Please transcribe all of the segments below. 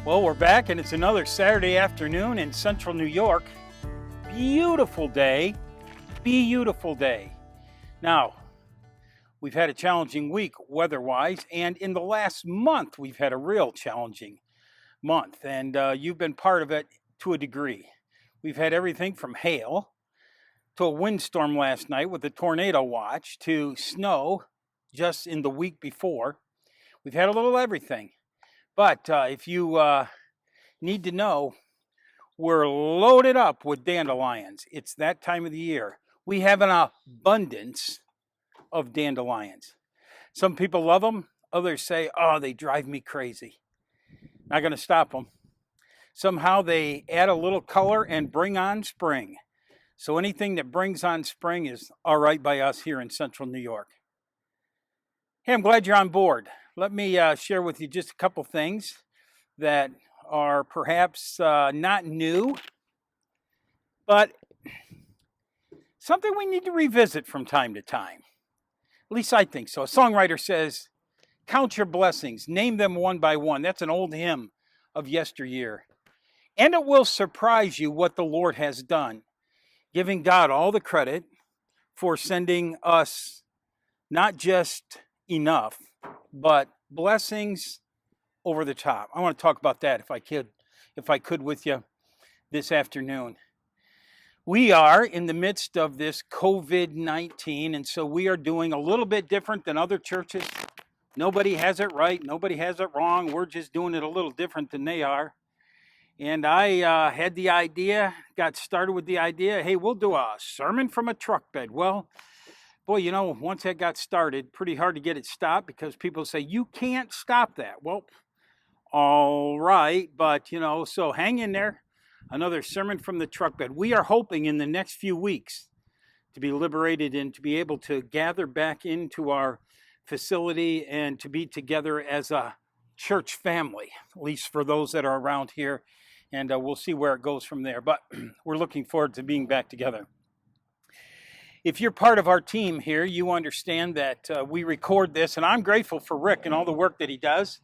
Well, we're back and it's another Saturday afternoon in central New York. Beautiful day, beautiful day. Now, we've had a challenging week weather-wise, and in the last month, we've had a real challenging month, and you've been part of it to a degree. We've had everything from hail to a windstorm last night with a tornado watch to snow just in the week before. We've had a little everything. But if you need to know, we're loaded up with dandelions. It's that time of the year. We have an abundance of dandelions. Some people love them. Others say, oh, they drive me crazy. Not going to stop them. Somehow they add a little color and bring on spring. So anything that brings on spring is all right by us here in central New York. Hey, I'm glad you're on board. Let me share with you just a couple things that are perhaps not new, but something we need to revisit from time to time. At least I think so. A songwriter says, count your blessings, name them one by one. That's an old hymn of yesteryear. And it will surprise you what the Lord has done, giving God all the credit for sending us not just enough, but blessings over the top. I want to talk about that if I could with you this afternoon. We are in the midst of this COVID-19, and so we are doing a little bit different than other churches. Nobody has it right, nobody has it wrong. We're just doing it a little different than they are. And I had the idea, got started with the idea, hey, we'll do a sermon from a truck bed. Well, boy, you know, once that got started, pretty hard to get it stopped because people say, you can't stop that. Well, all right, but, you know, so hang in there. Another sermon from the truck bed. We are hoping in the next few weeks to be liberated and to be able to gather back into our facility and to be together as a church family, at least for those that are around here. And we'll see where it goes from there. But we're looking forward to being back together. If you're part of our team here, you understand that we record this, and I'm grateful for Rick and all the work that he does.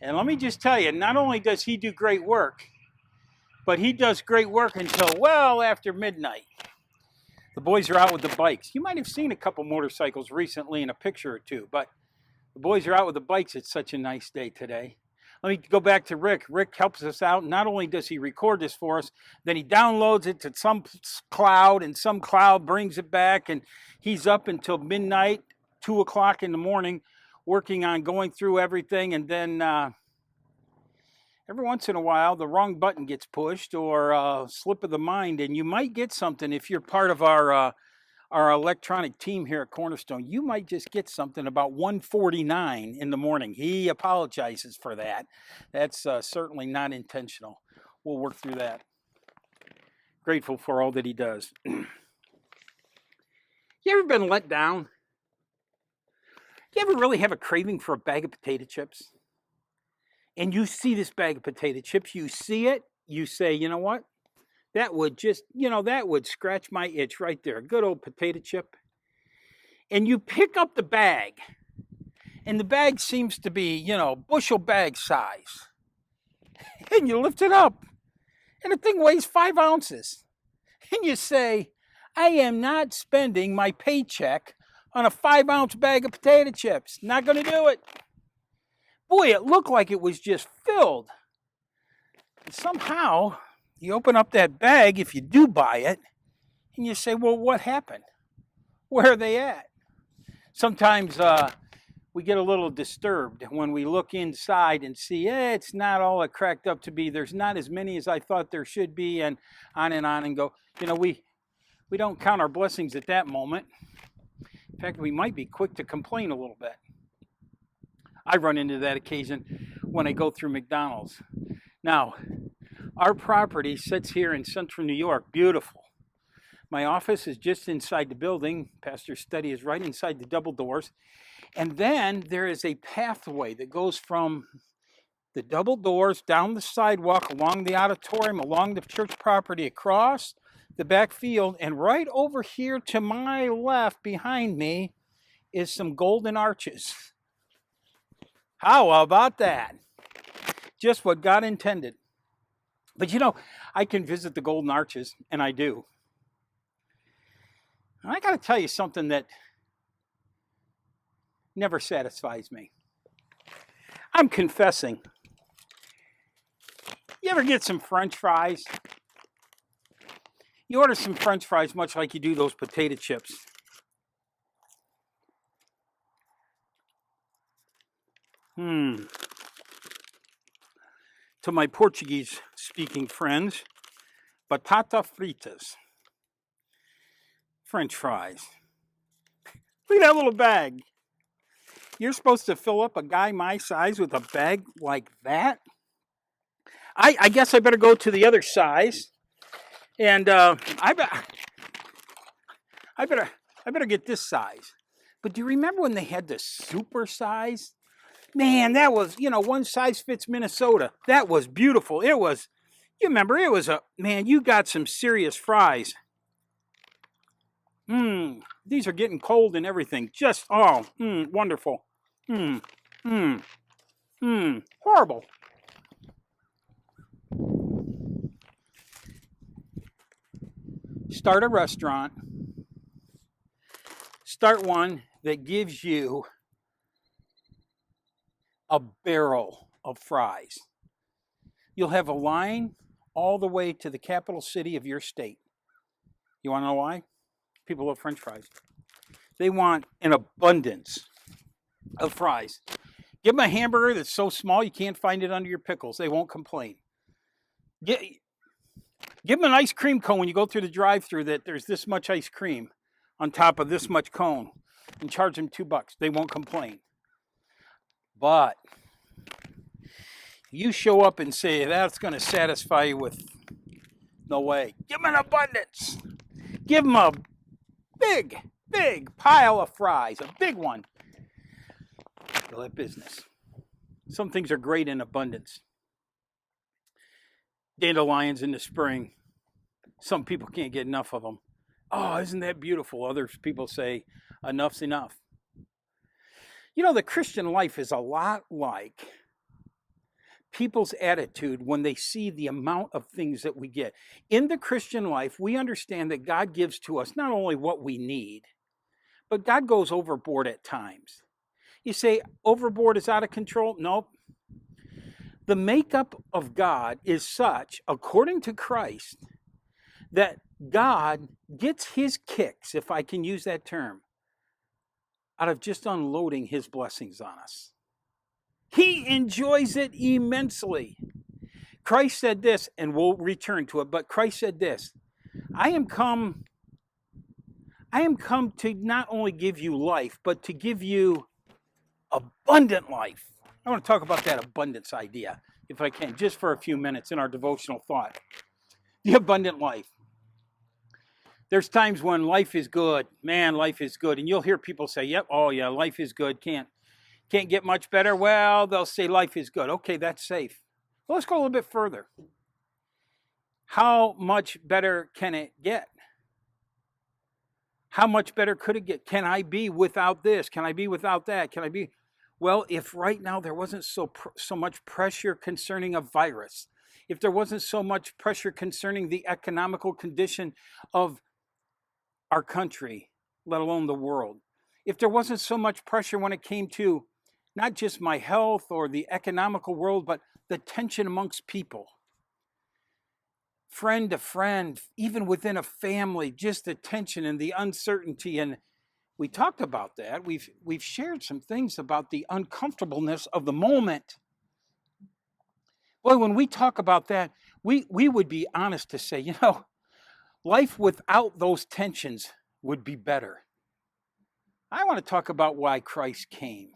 And let me just tell you, not only does he do great work, but he does great work until well after midnight. The boys are out with the bikes. You might have seen a couple motorcycles recently in a picture or two, but the boys are out with the bikes. It's such a nice day today. Let me go back to Rick. Rick helps us out. Not only does he record this for us, then he downloads it to some cloud, and some cloud brings it back, and he's up until midnight, 2 o'clock in the morning, working on going through everything, and then every once in a while, the wrong button gets pushed or a slip of the mind, and you might get something if you're part of our electronic team here at Cornerstone. You might just get something about 1:49 in the morning. He apologizes for that. That's certainly not intentional. We'll work through that. Grateful for all that he does. You ever been let down? You ever really have a craving for a bag of potato chips? And you see this bag of potato chips, you see it, you say, you know what? That would just, that would scratch my itch right there. Good old potato chip. And you pick up the bag, and the bag seems to be, bushel bag size. And you lift it up, and the thing weighs 5 ounces. And you say, I am not spending my paycheck on a 5-ounce bag of potato chips. Not going to do it. Boy, it looked like it was just filled. And somehow, you open up that bag, if you do buy it, and you say, well, what happened? Where are they at? Sometimes we get a little disturbed when we look inside and see, it's not all it cracked up to be. There's not as many as I thought there should be, and on and go. We don't count our blessings at that moment. In fact, we might be quick to complain a little bit. I run into that occasion when I go through McDonald's. Now, our property sits here in central New York, beautiful. My office is just inside the building. Pastor's study is right inside the double doors. And then there is a pathway that goes from the double doors down the sidewalk, along the auditorium, along the church property, across the back field, and right over here to my left behind me is some golden arches. How about that? Just what God intended. But you know, I can visit the Golden Arches, and I do. And I got to tell you something that never satisfies me. I'm confessing. You ever get some French fries? You order some French fries much like you do those potato chips. To my Portuguese-speaking friends, batata fritas, French fries. Look at that little bag. You're supposed to fill up a guy my size with a bag like that? I guess I better go to the other size, and I better get this size. But do you remember when they had the super size? Man, that was, one size fits Minnesota. That was beautiful. It was, you remember, it was man, you got some serious fries. These are getting cold and everything. Just, wonderful. Horrible. Start a restaurant. Start one that gives you a barrel of fries. You'll have a line all the way to the capital city of your state. You want to know why? People love French fries. They want an abundance of fries. Give them a hamburger that's so small you can't find it under your pickles. They won't complain. Give them an ice cream cone when you go through the drive-thru that there's this much ice cream on top of this much cone, and charge them $2. They won't complain. But you show up and say that's going to satisfy you with, no way. Give them an abundance. Give them a big pile of fries, a big one. They'll have business. Some things are great in abundance. Dandelions in the spring. Some people can't get enough of them. Oh, isn't that beautiful? Other people say enough's enough. You know, the Christian life is a lot like people's attitude when they see the amount of things that we get. In the Christian life, we understand that God gives to us not only what we need, but God goes overboard at times. You say overboard is out of control? Nope. The makeup of God is such, according to Christ, that God gets his kicks, if I can use that term, out of just unloading his blessings on us. He enjoys it immensely. Christ said this, and we'll return to it, but Christ said this, I am come to not only give you life, but to give you abundant life. I want to talk about that abundance idea, if I can, just for a few minutes in our devotional thought. The abundant life. There's times when life is good. Man, life is good. And you'll hear people say, yep, oh yeah, life is good. Can't get much better. Well, they'll say life is good. Okay, that's safe. Well, let's go a little bit further. How much better can it get? How much better could it get? Can I be without this? Can I be without that? Can I be? Well, if right now there wasn't so much pressure concerning a virus, if there wasn't so much pressure concerning the economical condition of our country, let alone the world, if there wasn't so much pressure when it came to not just my health or the economical world, but the tension amongst people, friend to friend, even within a family, just the tension and the uncertainty. And we talked about that. We've shared some things about the uncomfortableness of the moment. Well, when we talk about that, we would be honest to say, life without those tensions would be better. I want to talk about why Christ came.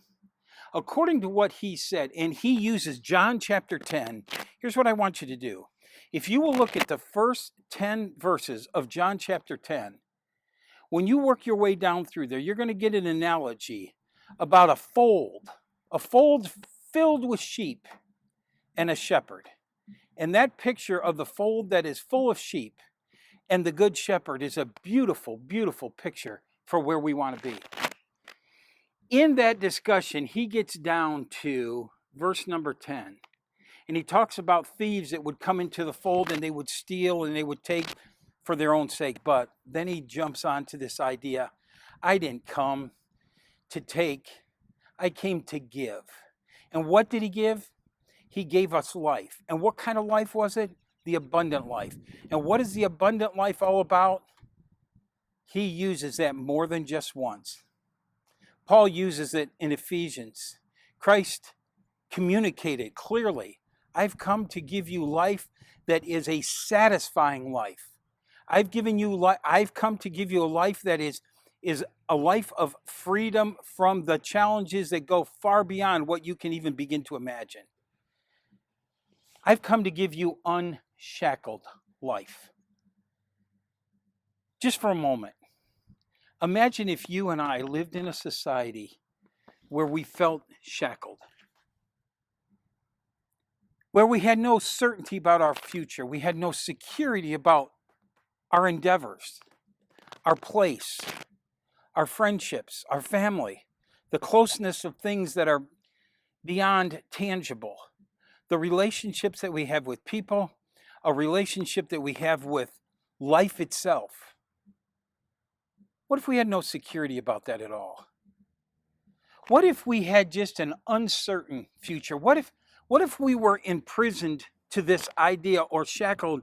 According to what he said, and he uses John chapter 10, here's what I want you to do. If you will look at the first 10 verses of John chapter 10, when you work your way down through there, you're going to get an analogy about a fold filled with sheep and a shepherd. And that picture of the fold that is full of sheep and the good shepherd is a beautiful, beautiful picture for where we want to be. In that discussion, he gets down to verse number 10. And he talks about thieves that would come into the fold and they would steal and they would take for their own sake. But then he jumps onto this idea, I didn't come to take, I came to give. And what did he give? He gave us life. And what kind of life was it? The abundant life. And what is the abundant life all about? He uses that more than just once. Paul uses it in Ephesians. Christ communicated clearly, I've come to give you life that is a satisfying life. I've come to give you a life that is a life of freedom from the challenges that go far beyond what you can even begin to imagine. I've come to give you unshackled life. Just for a moment, imagine if you and I lived in a society where we felt shackled, where we had no certainty about our future, we had no security about our endeavors, our place, our friendships, our family, the closeness of things that are beyond tangible, the relationships that we have with people, a relationship that we have with life itself. What if we had no security about that at all? What if we had just an uncertain future? What if we were imprisoned to this idea or shackled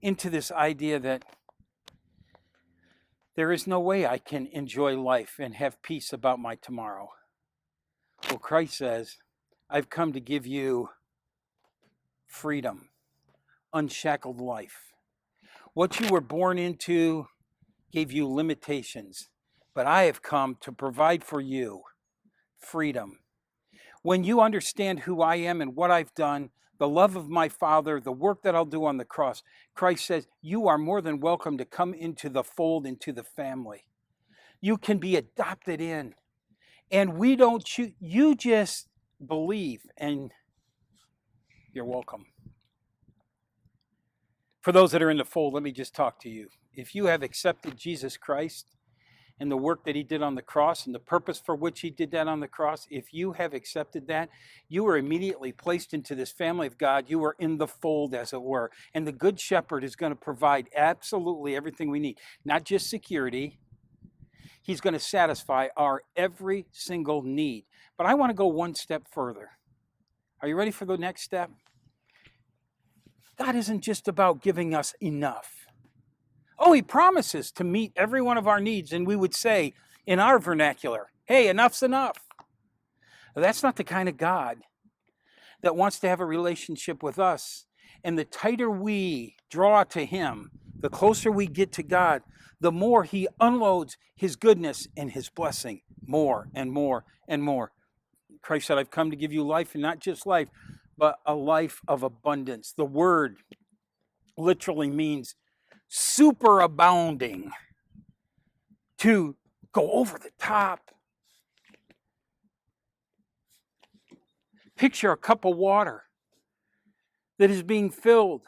into this idea that there is no way I can enjoy life and have peace about my tomorrow? Well, Christ says, I've come to give you freedom, unshackled life. What you were born into gave you limitations, but I have come to provide for you freedom. When you understand who I am and what I've done, the love of my Father, the work that I'll do on the cross, Christ says, you are more than welcome to come into the fold, into the family. You can be adopted in. And we don't choose, you just believe and you're welcome. For those that are in the fold, let me just talk to you. If you have accepted Jesus Christ and the work that he did on the cross and the purpose for which he did that on the cross, if you have accepted that, you are immediately placed into this family of God. You are in the fold, as it were. And the Good Shepherd is going to provide absolutely everything we need, not just security. He's going to satisfy our every single need. But I want to go one step further. Are you ready for the next step? God isn't just about giving us enough. Oh, he promises to meet every one of our needs, and we would say in our vernacular, hey, enough's enough. That's not the kind of God that wants to have a relationship with us. And the tighter we draw to him, the closer we get to God, the more he unloads his goodness and his blessing, more and more and more. Christ said, I've come to give you life, and not just life, but a life of abundance. The word literally means superabounding, to go over the top. Picture a cup of water that is being filled,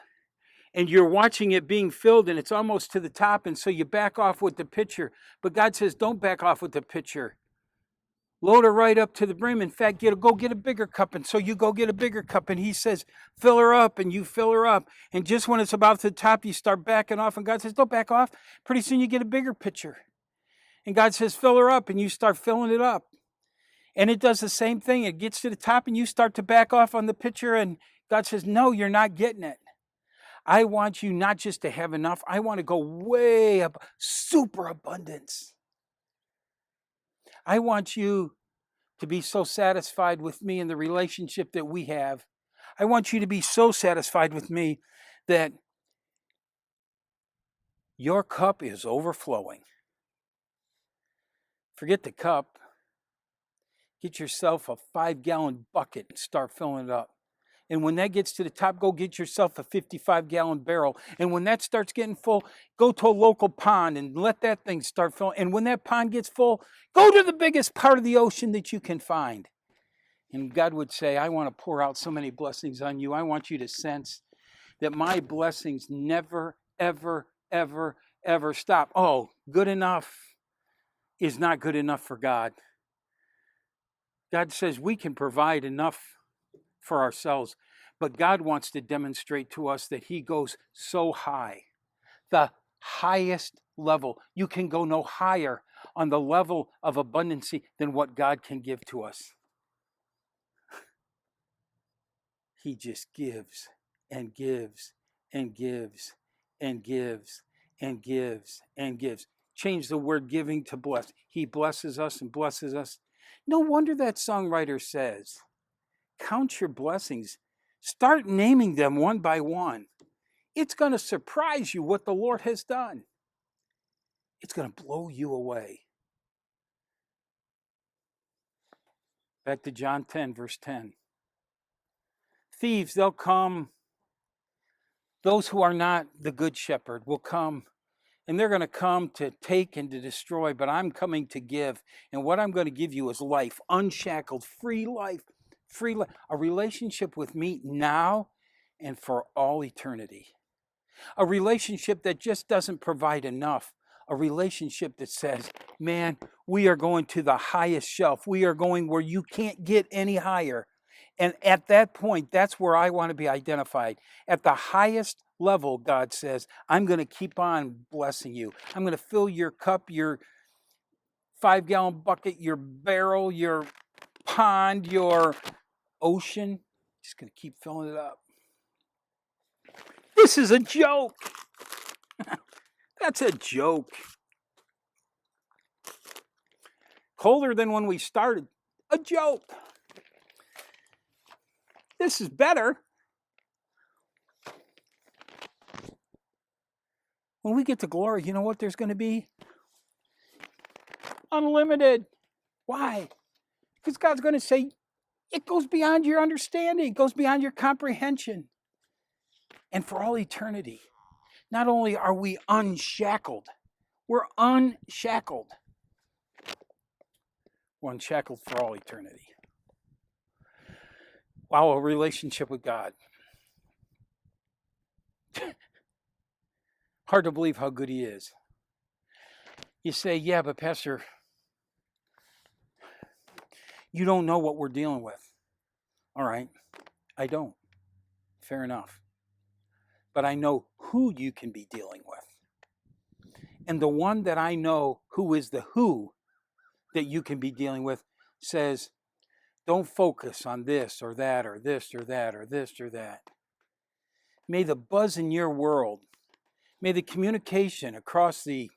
and you're watching it being filled, and it's almost to the top, and so you back off with the pitcher. But God says, don't back off with the pitcher. Load her right up to the brim. In fact, go get a bigger cup. And so you go get a bigger cup. And he says, fill her up, and you fill her up. And just when it's about to the top, you start backing off. And God says, don't back off. Pretty soon you get a bigger pitcher. And God says, fill her up, and you start filling it up. And it does the same thing. It gets to the top, and you start to back off on the pitcher. And God says, no, you're not getting it. I want you not just to have enough. I want to go way up, super abundance. I want you to be so satisfied with me in the relationship that we have. I want you to be so satisfied with me that your cup is overflowing. Forget the cup. Get yourself a 5-gallon bucket and start filling it up. And when that gets to the top, go get yourself a 55-gallon barrel. And when that starts getting full, go to a local pond and let that thing start filling. And when that pond gets full, go to the biggest part of the ocean that you can find. And God would say, I want to pour out so many blessings on you. I want you to sense that my blessings never, ever, ever, ever stop. Oh, good enough is not good enough for God. God says we can provide enough for ourselves, But God wants to demonstrate to us that he goes so high, the highest level. You can go no higher on the level of abundancy than what God can give to us. He just gives and gives and gives and gives and gives and gives. Change the word giving to bless. He blesses us and blesses us. No wonder that songwriter says, count your blessings. Start naming them one by one. It's going to surprise you what the Lord has done. It's going to blow you away. Back to John 10, verse 10. Thieves, they'll come. Those who are not the good shepherd will come, and they're going to come to take and to destroy, but I'm coming to give. And what I'm going to give you is life, unshackled, free life, a relationship with me now and for all eternity. A relationship that just doesn't provide enough. A relationship that says, man, we are going to the highest shelf. We are going where you can't get any higher. And at that point, that's where I want to be identified. At the highest level, God says, I'm going to keep on blessing you. I'm going to fill your cup, your 5-gallon bucket, your barrel, your pond, your ocean. Just going to keep filling it up. This is a joke. That's a joke. Colder than when we started. A joke. This is better. When we get to glory, you know what there's going to be? Unlimited. Why? Because God's going to say, it goes beyond your understanding. It goes beyond your comprehension. And for all eternity, not only are we unshackled, we're unshackled. We're unshackled for all eternity. Wow, a relationship with God. Hard to believe how good he is. You say, yeah, but Pastor, you don't know what we're dealing with. All right, I don't. Fair enough. But I know who you can be dealing with. And the one that I know who is the who that you can be dealing with says, don't focus on this or that or this or that or this or that. May the buzz in your world, may the communication across the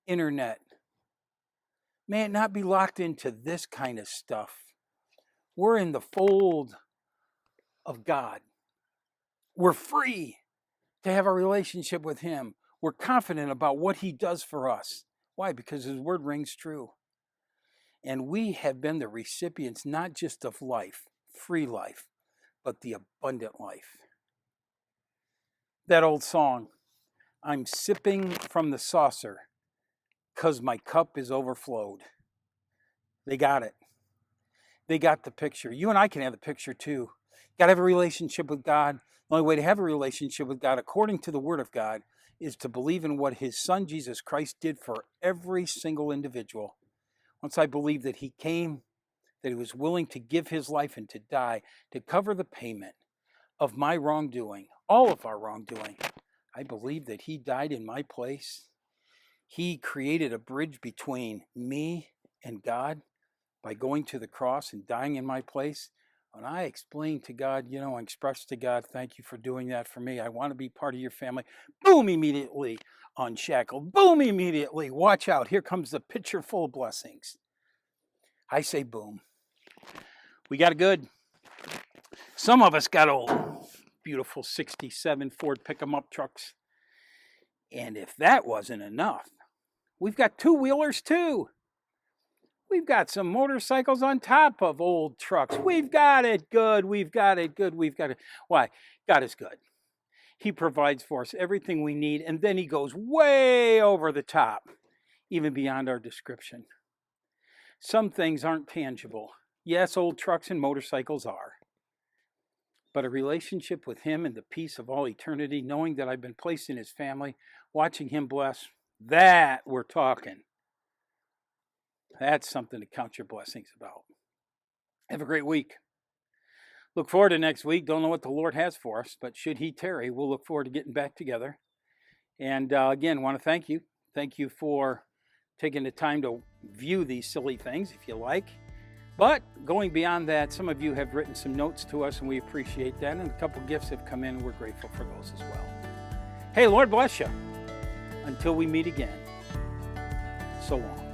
internet, may it not be locked into this kind of stuff. We're in the fold of God. We're free to have a relationship with him. We're confident about what he does for us. Why? Because his word rings true. And we have been the recipients not just of life, free life, but the abundant life. That old song, I'm sipping from the saucer because my cup is overflowed. They got it. They got the picture. You and I can have the picture too. Got to have a relationship with God. The only way to have a relationship with God, according to the Word of God, is to believe in what his Son, Jesus Christ, did for every single individual. Once I believe that he came, that he was willing to give his life and to die to cover the payment of my wrongdoing, all of our wrongdoing, I believe that he died in my place. He created a bridge between me and God by going to the cross and dying in my place. When I explained to God, I expressed to God, thank you for doing that for me. I want to be part of your family. Boom, immediately unshackled. Boom, immediately. Watch out. Here comes the pitcher full of blessings. I say boom. We got it good. Some of us got old, beautiful 67 Ford pick-em-up trucks. And if that wasn't enough, we've got two-wheelers too. We've got some motorcycles on top of old trucks. We've got it good. We've got it good. We've got it. Why? God is good. He provides for us everything we need, and then he goes way over the top, even beyond our description. Some things aren't tangible. Yes, old trucks and motorcycles are. But a relationship with him and the peace of all eternity, knowing that I've been placed in his family, watching him bless, that we're talking. That's something to count your blessings about. Have a great week. Look forward to next week. Don't know what the Lord has for us, but should He tarry, we'll look forward to getting back together. And again, want to thank you. Thank you for taking the time to view these silly things, if you like. But going beyond that, some of you have written some notes to us, and we appreciate that. And a couple gifts have come in, and we're grateful for those as well. Hey, Lord bless you. Until we meet again, so long.